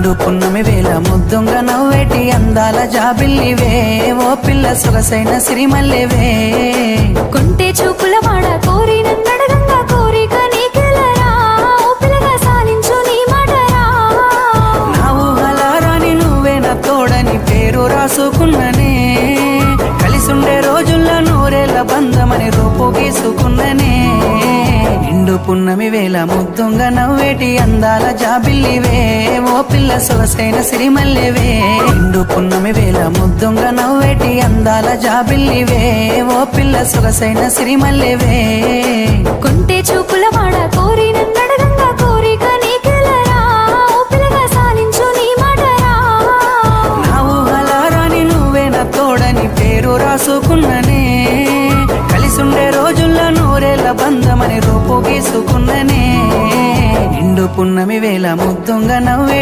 నిండు పున్నమి వేళ ముద్దుంగ నవ్వేటి అందాల జాబిల్లివే ఓ పిల్ల సొగసైన సిరిమల్లెవే కొంటే చూపుల వాడ కోరి నన్నడగంగా కోరిక నీకెలరా ఓ పిల్లగా సాలించు నీ మాటరా నా ఊహలారాని నువ్వే నా తోడని పేరు రాసుకున్ననే కలిసుండే రోజుల్లో నూరేళ్ల బంధమని రూపు గీసుకున్ననే నిండు పున్నమి వేళ ముద్దుంగ నవ్వేటి అందాల జాబిల్లివే ఓ పిల్ల సొగసైన సిరిమల్లెవే నిండు పున్నమి వేళ ముద్దుంగ నవ్వేటి అందాల జాబిల్లివే ఓ పిల్ల సొగసైన సిరిమల్లెవే కొంటే చూపుల వాడ కోరి నన్నడగంగా కోరిక నీకెలరా ఓ పిల్లగా సాలించు నీ మాటరా నా ఊహలారాని నువ్వే నా తోడని పేరు రాసుకున్ననే కలిసుండే రోజుల్లో నూరేళ్ల బంధమని రూపు గీసుకున్ననే నిండు పున్నమి వేళ ముద్దుంగ నవ్వేటి